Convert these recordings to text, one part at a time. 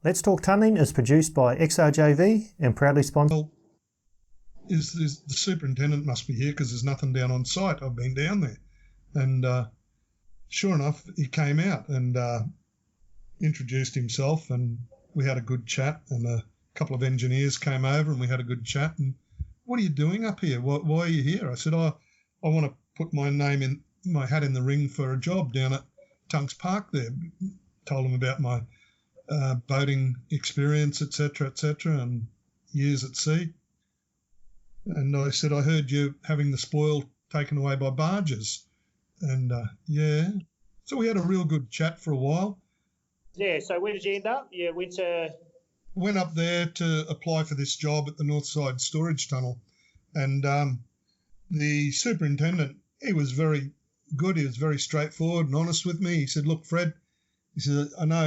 Let's Talk Tunnelling is produced by XRJV and proudly sponsored. Well, is the superintendent must be here because there's nothing down on site. I've been down there. And sure enough, he came out and introduced himself, and we had a good chat, and a couple of engineers came over and we had a good chat. And what are you doing up here? Why are you here? I said, I want to put my hat in the ring for a job down at Tunks Park there. Told him about my boating experience, etc., and years at sea. And I said, I heard you having the spoil taken away by barges. And yeah, so we had a real good chat for a while. Yeah, so where did you end up? You went up there to apply for this job at the Northside Storage Tunnel. And the superintendent, he was very good. He was very straightforward and honest with me. He said, look, Fred, he said, I know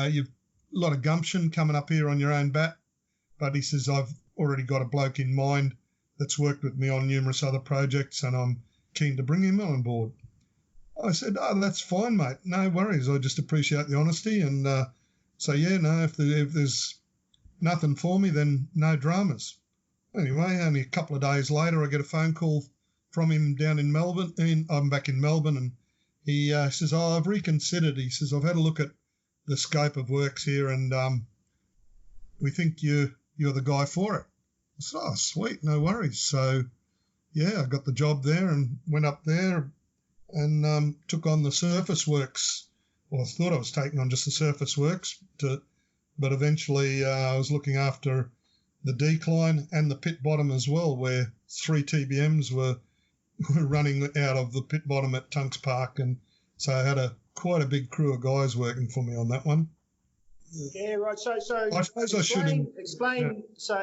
you've a lot of gumption coming up here on your own bat, but he says, I've already got a bloke in mind that's worked with me on numerous other projects and I'm keen to bring him on board. I said, oh, that's fine, mate. No worries. I just appreciate the honesty. And so, yeah, no, if there's nothing for me, then no dramas. Anyway, only a couple of days later, I get a phone call from him down in Melbourne. I'm back in Melbourne, and he says, oh, I've reconsidered. He says, I've had a look at the scope of works here, and we think you're the guy for it. I said, oh, sweet, no worries. So, yeah, I got the job there and went up there and took on the surface works. Well, I thought I was taking on just the surface works, but eventually I was looking after the decline and the pit bottom as well, where 3 TBMs were running out of the pit bottom at Tunks Park, and so I had quite a big crew of guys working for me on that one. Yeah, right. So I suppose explain. Yeah. So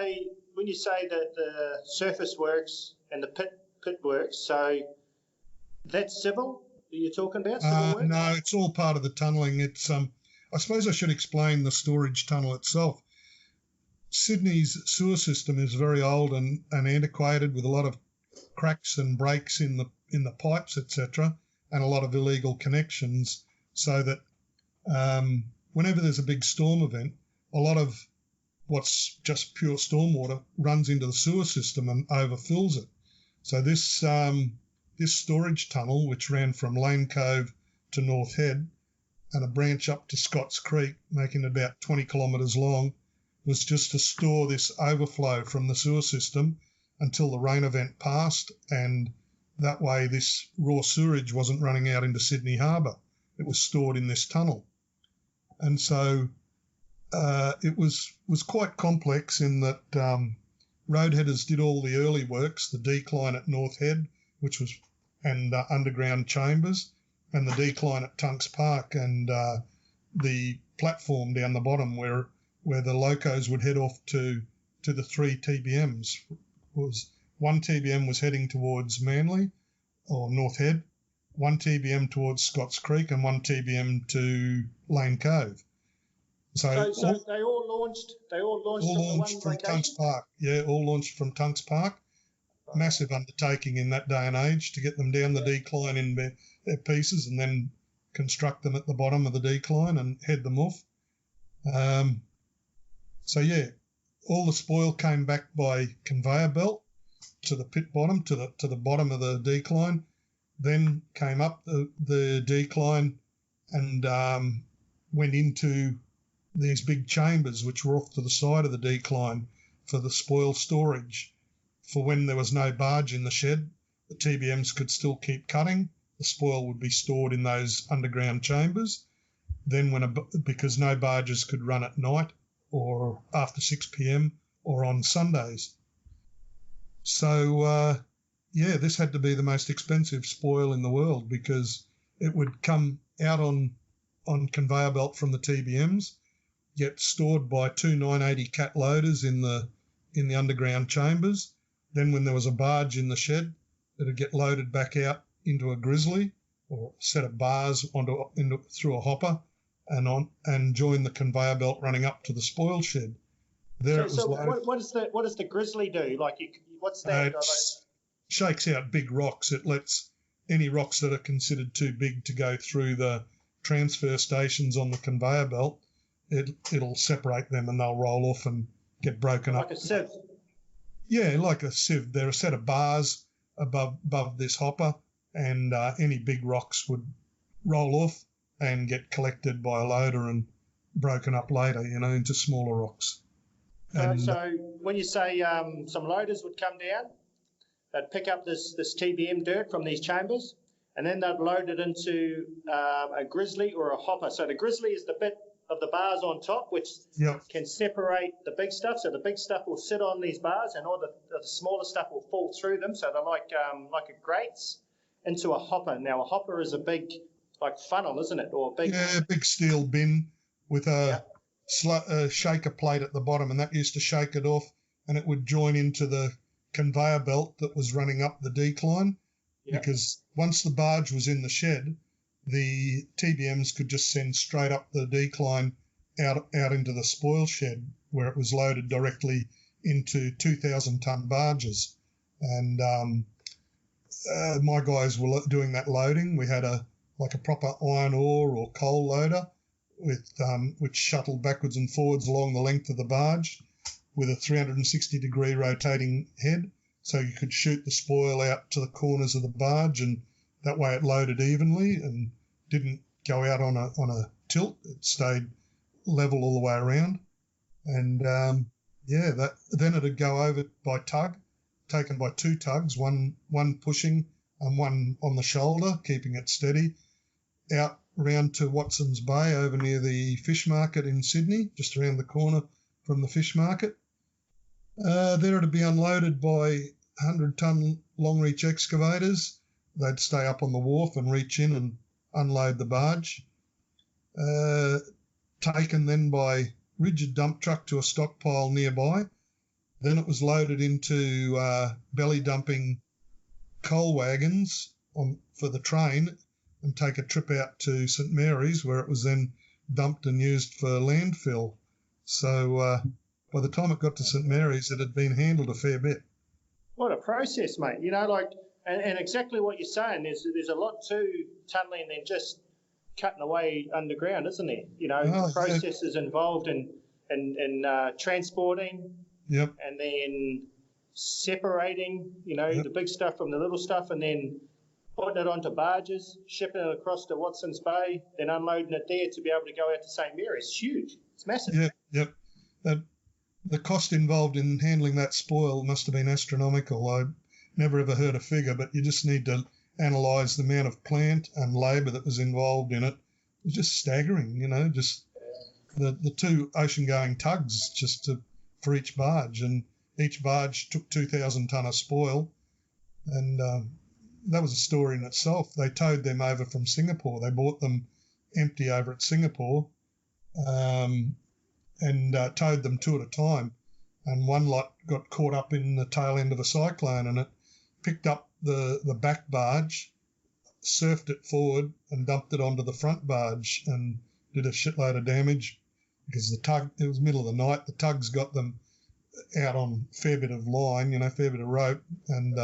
when you say that the surface works and the pit works, so that's civil. Are you talking about civil works? No, it's all part of the tunnelling. It's I suppose I should explain the storage tunnel itself. Sydney's sewer system is very old and antiquated, with a lot of cracks and breaks in the pipes, etc., and a lot of illegal connections, so that whenever there's a big storm event, a lot of what's just pure stormwater runs into the sewer system and overfills it. So this storage tunnel, which ran from Lane Cove to North Head and a branch up to Scotts Creek, making it about 20 kilometres long, was just to store this overflow from the sewer system until the rain event passed, and that way this raw sewerage wasn't running out into Sydney Harbour. It was stored in this tunnel. And so it was quite complex in that roadheaders did all the early works, the decline at North Head, and underground chambers, and the decline at Tunks Park, and the platform down the bottom where the locos would head off to the 3 TBMs. Was 1 TBM was heading towards Manly or North Head, 1 TBM towards Scotts Creek, and 1 TBM to Lane Cove. So they all launched. All launched from Tunks Park. Yeah, all launched from Tunks Park. Massive undertaking in that day and age to get them down the decline in their pieces and then construct them at the bottom of the decline and head them off. So yeah, all the spoil came back by conveyor belt to the pit bottom, to the bottom of the decline, then came up the decline and went into these big chambers which were off to the side of the decline for the spoil storage. For when there was no barge in the shed, the TBMs could still keep cutting. The spoil would be stored in those underground chambers. Then because no barges could run at night or after 6 p.m. or on Sundays. So, this had to be the most expensive spoil in the world, because it would come out on conveyor belt from the TBMs, get stored by 2 980 cat loaders in the underground chambers. Then when there was a barge in the shed, it would get loaded back out into a grizzly or a set of bars through a hopper and join the conveyor belt running up to the spoil shed. What does the grizzly do? What's that? It shakes out big rocks. It lets any rocks that are considered too big to go through the transfer stations on the conveyor belt. it'll separate them and they'll roll off and get broken up. Like a sieve. Yeah, like a sieve. There are a set of bars above this hopper, and any big rocks would roll off and get collected by a loader and broken up later, into smaller rocks. So when you say some loaders would come down, they'd pick up this TBM dirt from these chambers, and then they'd load it into a grizzly or a hopper. So the grizzly is the bit of the bars on top, which can separate the big stuff. So the big stuff will sit on these bars, and all the smaller stuff will fall through them. So they're like a grates into a hopper. Now a hopper is a big funnel, isn't it? Or big steel bin with a shaker plate at the bottom, and that used to shake it off, and it would join into the conveyor belt that was running up the decline. Because once the barge was in the shed, the TBMs could just send straight up the decline out into the spoil shed, where it was loaded directly into 2,000-ton barges. And my guys were doing that loading. We had a proper iron ore or coal loader with which shuttled backwards and forwards along the length of the barge with a 360-degree rotating head, so you could shoot the spoil out to the corners of the barge, and that way it loaded evenly and didn't go out on a tilt. It stayed level all the way around. And then it'd go over by tug, taken by two tugs, one pushing and one on the shoulder, keeping it steady, out round to Watson's Bay over near the fish market in Sydney, just around the corner from the fish market. There it'd be unloaded by 100-ton long-reach excavators. They'd stay up on the wharf and reach in and unload the barge. Taken then by rigid dump truck to a stockpile nearby. Then it was loaded into belly dumping coal wagons for the train and take a trip out to St Mary's, where it was then dumped and used for landfill. So by the time it got to St Mary's, it had been handled a fair bit. What a process, mate. And exactly what you're saying. There's a lot to tunnelling than just cutting away underground, isn't there? Processes involved in transporting. Yep. And then separating, the big stuff from the little stuff, and then putting it onto barges, shipping it across to Watson's Bay, then unloading it there to be able to go out to St Mary's. It's huge. It's massive. Yep. The cost involved in handling that spoil must have been astronomical. I never ever heard a figure, but you just need to analyse the amount of plant and labour that was involved in it. It was just staggering, just the two ocean-going tugs for each barge, and each barge took 2,000 tonne of spoil, and that was a story in itself. They towed them over from Singapore. They bought them empty over at Singapore, and towed them two at a time, and one lot got caught up in the tail end of a cyclone, and it picked up the back barge, surfed it forward and dumped it onto the front barge and did a shitload of damage because it was middle of the night, the tugs got them out on a fair bit of line, fair bit of rope, and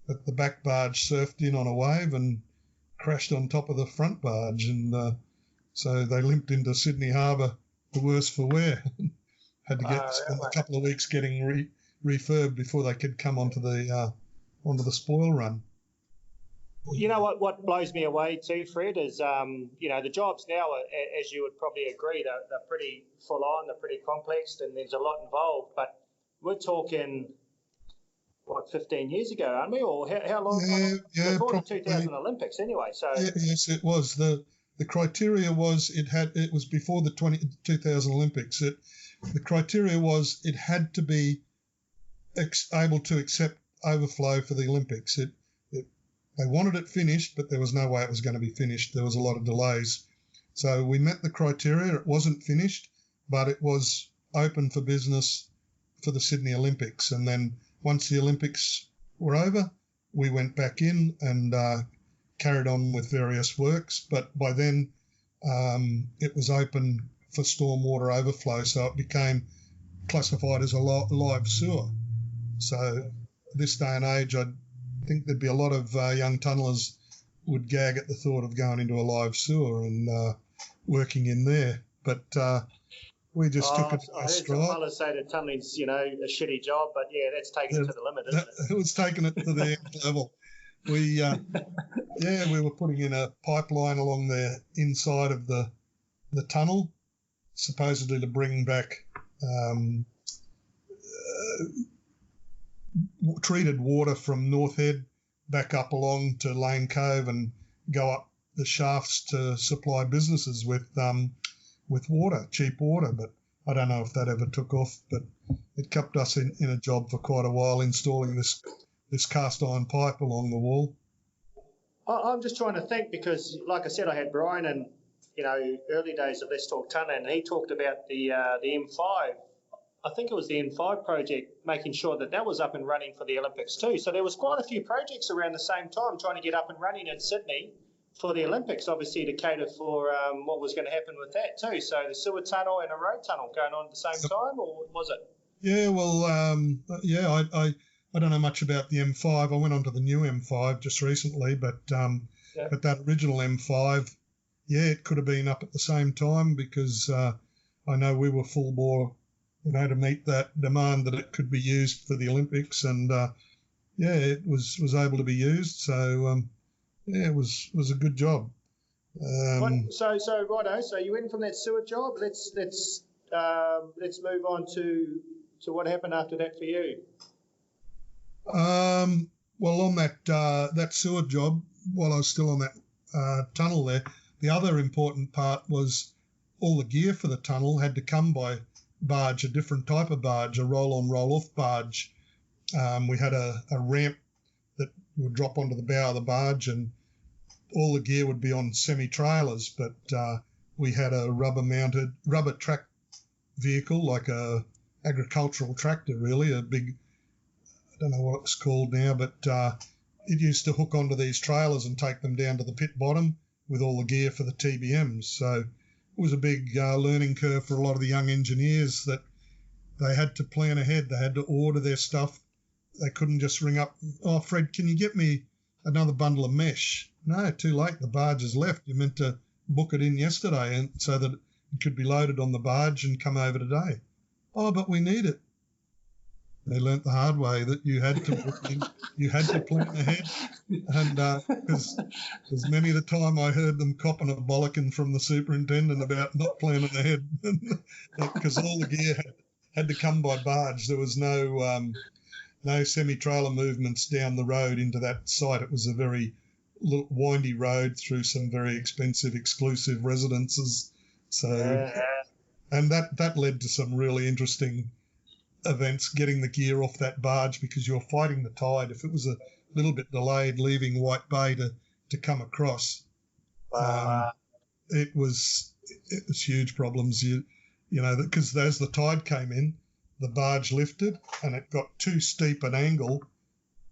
but the back barge surfed in on a wave and crashed on top of the front barge, and so they limped into Sydney Harbour the worse for wear. Had to spend a couple of weeks getting refurbed before they could come onto the spoil run. You know what blows me away too, Fred, is the jobs now, as you would probably agree, they're pretty full on, they're pretty complex, and there's a lot involved. But we're talking 15 years ago, aren't we? Or how long? Before the 2000 Olympics, anyway. So yes, it was the criteria was it was before the 2000 Olympics. The criteria was it had to be able to accept overflow for the Olympics. They wanted it finished, but there was no way it was going to be finished. There was a lot of delays. So we met the criteria. It wasn't finished, but it was open for business for the Sydney Olympics. And then once the Olympics were over, we went back in and carried on with various works. But by then, it was open for stormwater overflow, so it became classified as a live sewer. So this day and age, I think there'd be a lot of young tunnellers would gag at the thought of going into a live sewer and working in there. but we just took it I in heard some stride. fellas say that tunneling's, a shitty job, but yeah, that's taking it to the limit, isn't it? It was taking it to the next level. We we were putting in a pipeline along the inside of the tunnel, supposedly to bring back treated water from North Head back up along to Lane Cove and go up the shafts to supply businesses with water, cheap water. But I don't know if that ever took off, but it kept us in a job for quite a while, installing this cast iron pipe along the wall. I'm just trying to think because, like I said, I had Brian and, early days of Let's Talk Tunneling, and he talked about the M5. I think it was the M5 project, making sure that was up and running for the Olympics too. So there was quite a few projects around the same time trying to get up and running in Sydney for the Olympics, obviously to cater for what was going to happen with that too. So the sewer tunnel and a road tunnel going on at the same time, or was it? Yeah, well, I don't know much about the M5. I went on to the new M5 just recently, but that original M5, it could have been up at the same time because I know we were full bore, to meet that demand that it could be used for the Olympics, and it was able to be used. So it was a good job. So righto. So you went from that sewer job. Let's move on to what happened after that for you. Well, on that sewer job, while I was still on that tunnel there, the other important part was all the gear for the tunnel had to come by barge, a different type of barge, a roll-on, roll-off barge. We had a ramp that would drop onto the bow of the barge, and all the gear would be on semi-trailers, but we had a rubber track vehicle, like a agricultural tractor, really, a big, I don't know what it's called now, but it used to hook onto these trailers and take them down to the pit bottom with all the gear for the TBMs. So it was a big learning curve for a lot of the young engineers that they had to plan ahead. They had to order their stuff. They couldn't just ring up, "Oh, Fred, can you get me another bundle of mesh?" No, too late. The barge has left. You meant to book it in yesterday and so that it could be loaded on the barge and come over today. "Oh, but we need it." They learnt the hard way that you had to book in, you had to plan ahead, and because many of the time I heard them copping a bollocking from the superintendent about not planning ahead, because all the gear had to come by barge. There was no semi-trailer movements down the road into that site. It was a very windy road through some very expensive, exclusive residences. So, and that led to some really interesting events, getting the gear off that barge because you're fighting the tide. If it was a little bit delayed leaving White Bay to come across, it was huge problems. You know, because as the tide came in, the barge lifted and it got too steep an angle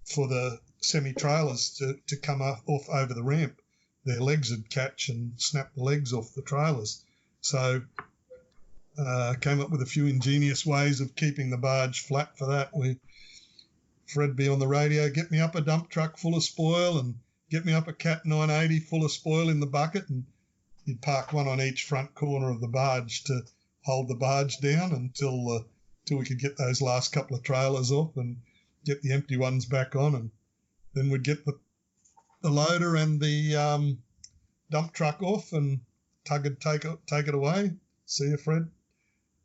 for the semi-trailers to come off over the ramp. Their legs would catch and snap the legs off the trailers. So came up with a few ingenious ways of keeping the barge flat for that. Fred be on the radio, "Get me up a dump truck full of spoil and get me up a Cat 980 full of spoil in the bucket," and he'd park one on each front corner of the barge to hold the barge down until we could get those last couple of trailers off and get the empty ones back on, and then we'd get the loader and the dump truck off, and Tug would take it away. "See you, Fred."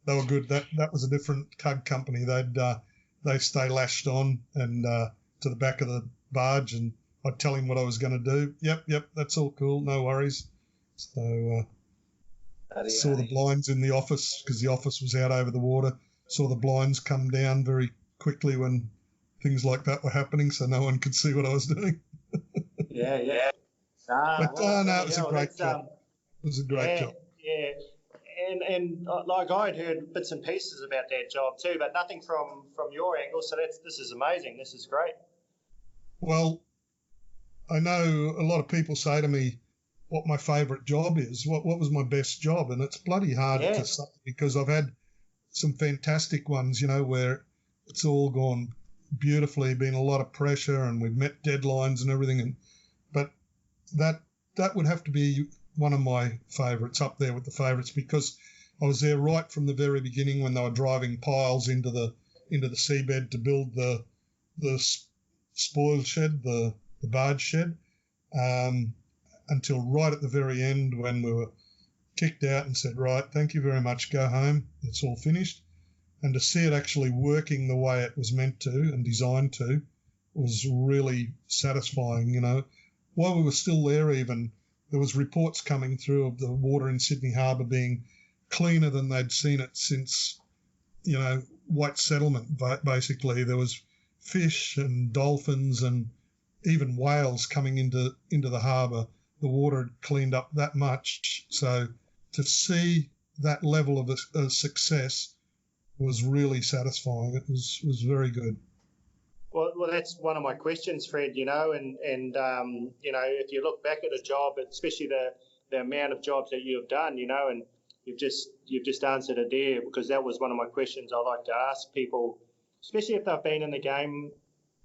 They were good. That was a different tug company. They stay lashed on and to the back of the barge, and I'd tell him what I was going to do. Yep, that's all cool, no worries. So saw the blinds in the office because the office was out over the water. Saw the blinds come down very quickly when things like that were happening, so no one could see what I was doing. Yeah. But it was a great job. It was a great job. Yeah. And like I'd heard bits and pieces about that job too, but nothing from your angle. So this is amazing. This is great. Well, I know a lot of people say to me what my favourite job is. What was my best job? And it's bloody hard to say because I've had some fantastic ones, where it's all gone beautifully, been a lot of pressure, and we've met deadlines and everything. But that would have to be one of my favourites, up there with the favourites, because I was there right from the very beginning when they were driving piles into the seabed to build the spoil shed, the barge shed, until right at the very end when we were kicked out and said, right, thank you very much, go home, it's all finished. And to see it actually working the way it was meant to and designed to was really satisfying, you know. While we were still there even, there was reports coming through of the water in Sydney Harbour being cleaner than they'd seen it since, you know, white settlement, basically. There was fish and dolphins and even whales coming into the harbour. The water had cleaned up that much. So to see that level of success was really satisfying. It was very good. Well, that's one of my questions, Fred, you know, and you know, if you look back at a job, especially the amount of jobs that you have done, you know, and you've just answered it there, because that was one of my questions I like to ask people, especially if they've been in the game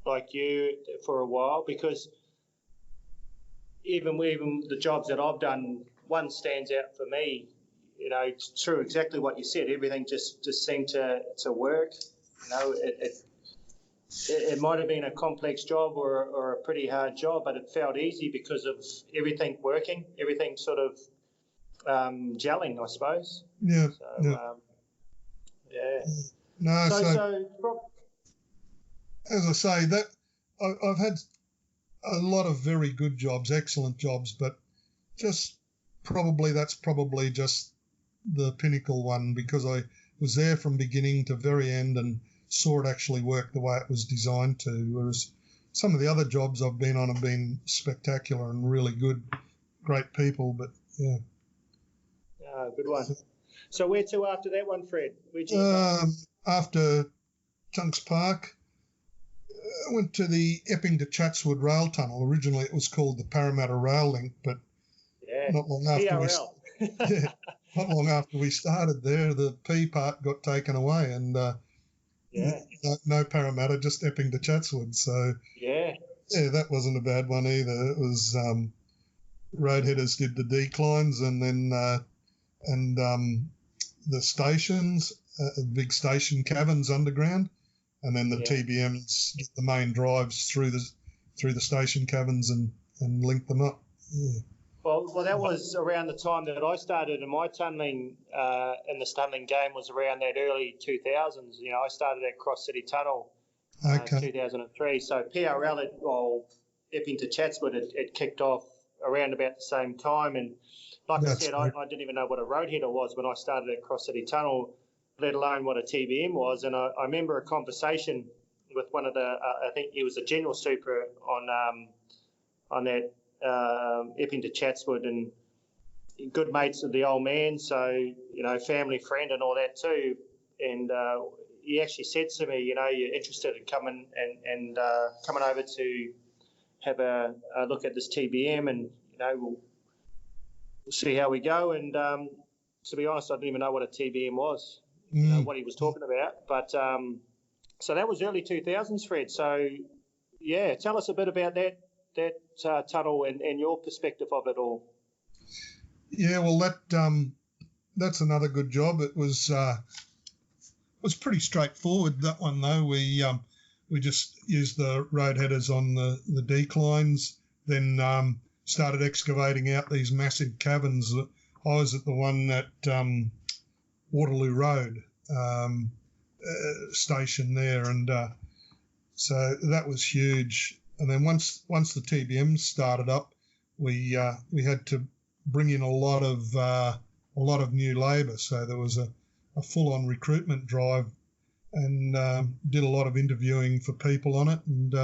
like you for a while, because even the jobs that I've done, one stands out for me, you know, it's true, exactly what you said, everything just seemed to work, you know, it might have been a complex job or a pretty hard job, but it felt easy because of everything working, everything sort of gelling, I suppose. Yeah. So, yeah. No, So as I say, that I've had a lot of very good jobs, excellent jobs, but that's probably just the pinnacle one, because I was there from beginning to very end and saw it actually work the way it was designed to, whereas some of the other jobs I've been on have been spectacular and really good, great people, but yeah. Good one. So where to after that one, Fred? Where'd you go? After Chunks Park, I went to the Epping to Chatswood rail tunnel. Originally it was called the Parramatta Rail Link, but not long after we started there, the P part got taken away, and no Parramatta, just Epping to Chatswood. So yeah, that wasn't a bad one either. It was roadheaders did the declines, and then the stations, big station caverns underground, and then the TBMs get the main drives through the station caverns and link them up. Yeah. Well, that was around the time that I started, and my tunnelling in the tunnelling game was around that early 2000s. You know, I started at Cross City Tunnel 2003. So PRL, Epping to Chatswood, it kicked off around about the same time. And like I said, I didn't even know what a roadheader was when I started at Cross City Tunnel, let alone what a TBM was. And I remember a conversation with one of the, I think he was a general super on that Epping to Chatswood, and good mates of the old man, so, you know, family friend and all that too. And he actually said to me, you know, you're interested in coming and coming over to have a look at this TBM, and, you know, we'll see how we go. And to be honest, I didn't even know what a TBM was, you know, what he was talking about. But so that was early 2000s, Fred. So, yeah, tell us a bit about that tunnel and your perspective of it all. Yeah, well, that's another good job. It was pretty straightforward, that one, though. We just used the road headers on the declines, then started excavating out these massive caverns. I was at the one at Waterloo Road station there, and so that was huge. And then once the TBM started up, we had to bring in a lot of new labour. So there was a full-on recruitment drive, and did a lot of interviewing for people on it. And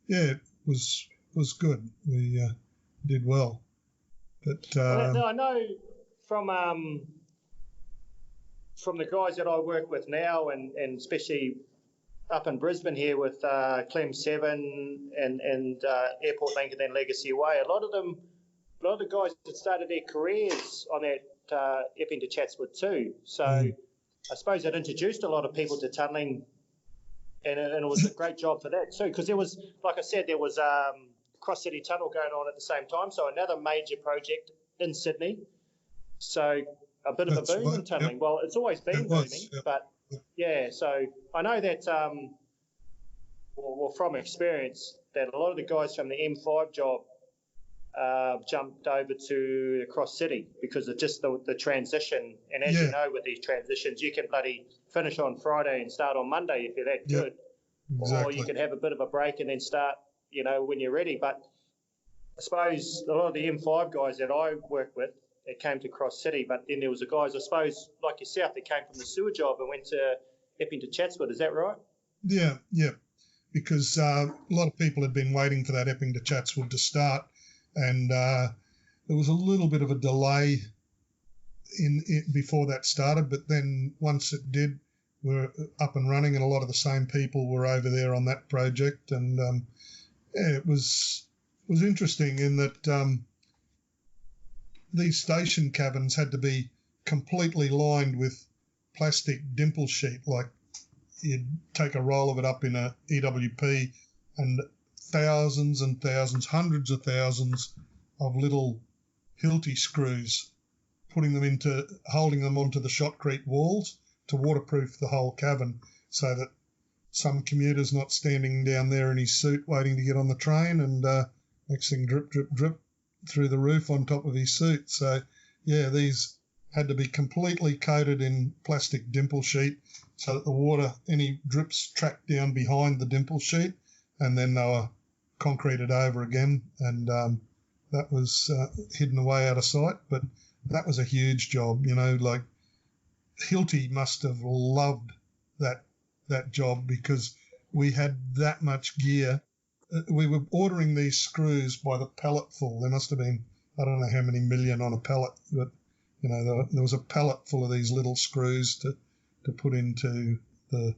it was good. We did well. But I know from the guys that I work with now, and especially up in Brisbane here with Clem 7 and Airport Link and then Legacy Way, a lot of the guys that started their careers on that Epping to Chatswood too. So I suppose it introduced a lot of people to tunnelling, and it was a great job for that too, because there was, like I said, there was Cross City Tunnel going on at the same time, so another major project in Sydney. So a bit of a That's boom right, in tunnelling. yep. Well, it's always been It was, booming, yep. but yeah. So I know that, well, from experience, that a lot of the guys from the M5 job jumped over to the Cross City because of just the transition. And as you Yeah, know, with these transitions, you can bloody finish on Friday and start on Monday if you're that Yep. good, or exactly. you can have a bit of a break and then start, when you're ready. But I suppose a lot of the M5 guys that I work with, they came to Cross City, but then there was the guys, I suppose, like yourself, that came from the sewer job and went to Epping to Chatswood. Is that right? Yeah, because a lot of people had been waiting for that Epping to Chatswood to start, and there was a little bit of a delay in it before that started, but then once it did, we're up and running, and a lot of the same people were over there on that project, and it was interesting in that these station cabins had to be completely lined with plastic dimple sheet, like you'd take a roll of it up in a EWP, and thousands and thousands, hundreds of thousands of little Hilti screws, holding them onto the shotcrete walls to waterproof the whole cabin, so that some commuter's not standing down there in his suit waiting to get on the train, and next thing drip, drip, drip through the roof on top of his suit. So, yeah, these had to be completely coated in plastic dimple sheet so that the water, any drips tracked down behind the dimple sheet, and then they were concreted over again, and that was hidden away out of sight. But that was a huge job, like Hilti must have loved that job, because we had that much gear. We were ordering these screws by the pallet full. There must have been, I don't know how many million on a pallet, but there was a pallet full of these little screws to put into the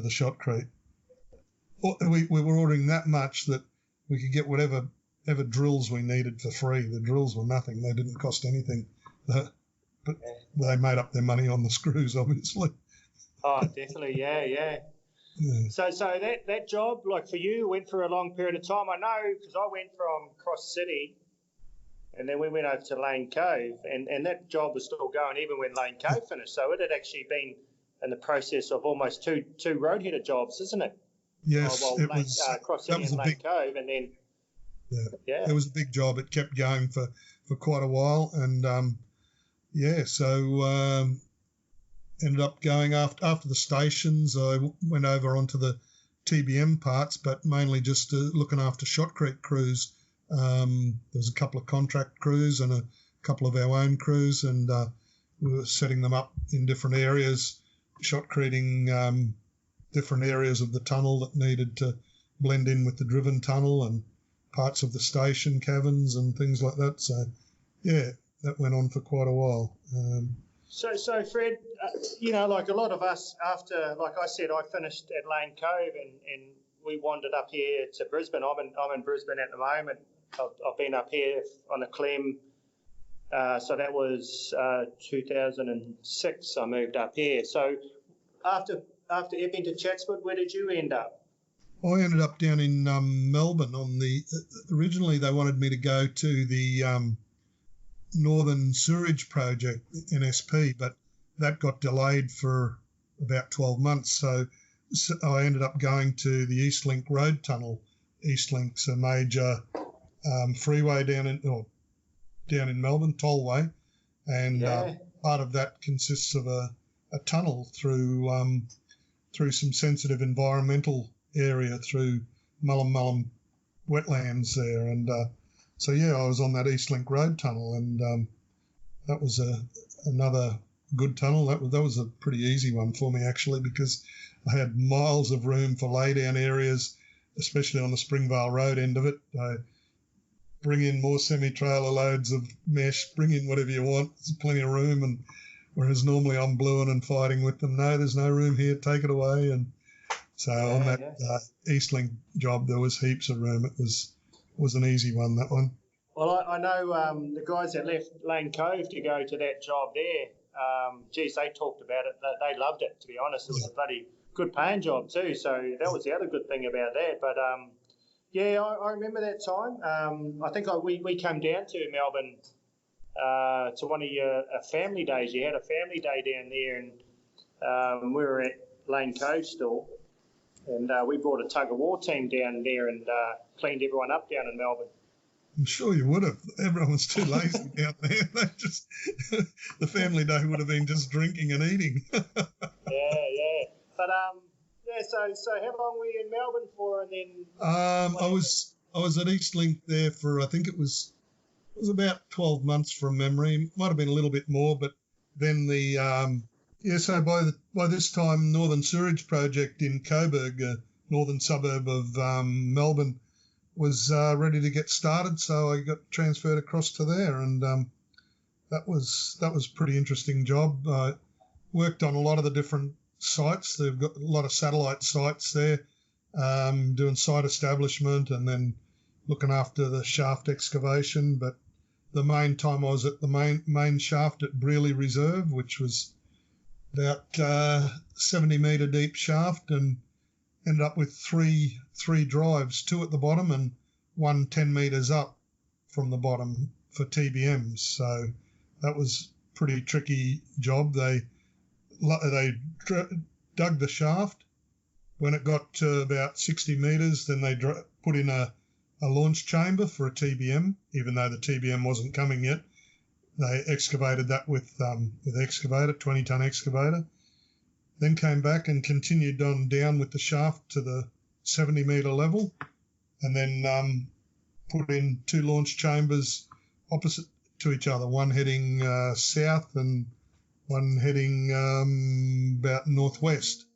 shotcrete. We were ordering that much that we could get whatever drills we needed for free. The drills were nothing; they didn't cost anything, but they made up their money on the screws, obviously. Oh, definitely, yeah. Yeah. So that job, like for you, went for a long period of time. I know because I went from Cross City, and then we went over to Lane Cove, and that job was still going even when Lane Cove finished. So it had actually been in the process of almost two roadheader jobs, isn't it? Yes, it Lane, was. Cross That City was and a Lane big. Cove, and then It was a big job. It kept going for quite a while, and so ended up going after the stations. I went over onto the TBM parts, but mainly just looking after shotcrete crews. There was a couple of contract crews and a couple of our own crews, and we were setting them up in different areas, shotcreting different areas of the tunnel that needed to blend in with the driven tunnel, and parts of the station cabins and things like that. So, yeah, that went on for quite a while. So Fred, like a lot of us, after, like I said, I finished at Lane Cove, and we wandered up here to Brisbane. I'm in Brisbane at the moment. I've been up here on the Clem. So that was 2006. I moved up here. So after Epping to Chatswood, where did you end up? I ended up down in Melbourne on originally they wanted me to go to the Northern Sewerage Project, NSP, but that got delayed for about 12 months. So I ended up going to the Eastlink Road Tunnel. Eastlink's a major freeway down in Melbourne, tollway, and part of that consists of a tunnel through some sensitive environmental area through Mullum wetlands there, and so I was on that Eastlink Road Tunnel, and that was another good tunnel. That was a pretty easy one for me actually, because I had miles of room for laydown areas, especially on the Springvale Road end of it. Bring in more semi-trailer loads of mesh, bring in whatever you want. There's plenty of room, and whereas normally I'm blueing and fighting with them, no, there's no room here, take it away. And so on that Eastlink job, there was heaps of room. It was an easy one, that one. Well, I know the guys that left Lane Cove to go to that job there, they talked about it. They loved it, to be honest. It was a bloody good paying job too. So that was the other good thing about that. But I remember that time. I think we came down to Melbourne to one of your family days. You had a family day down there, and we were at Lane Cove still, and we brought a tug of war team down there and cleaned everyone up down in Melbourne. I'm sure you would have. Everyone was too lazy down there. They just the family day would have been just drinking and eating. Yeah. But yeah. So how long were you in Melbourne for, and then? I was at Eastlink there for, I think it was about 12 months from memory. Might have been a little bit more, but then the so by this time, Northern Sewerage Project in Coburg, a northern suburb of Melbourne, was ready to get started, so I got transferred across to there, and that was a pretty interesting job. I worked on a lot of the different sites. They've got a lot of satellite sites there, doing site establishment and then looking after the shaft excavation. But the main time I was at the main shaft at Brearley Reserve, which was about 70-metre deep shaft, and ended up with three drives, 2 at the bottom and 1 10 metres up from the bottom for TBMs. So that was a pretty tricky job. They dug the shaft. When it got to about 60 metres, then they put in a launch chamber for a TBM, even though the TBM wasn't coming yet. They excavated that with excavator, 20-ton excavator. Then came back and continued on down with the shaft to the 70-metre level, and then put in 2 launch chambers opposite to each other, one heading south and one heading about northwest.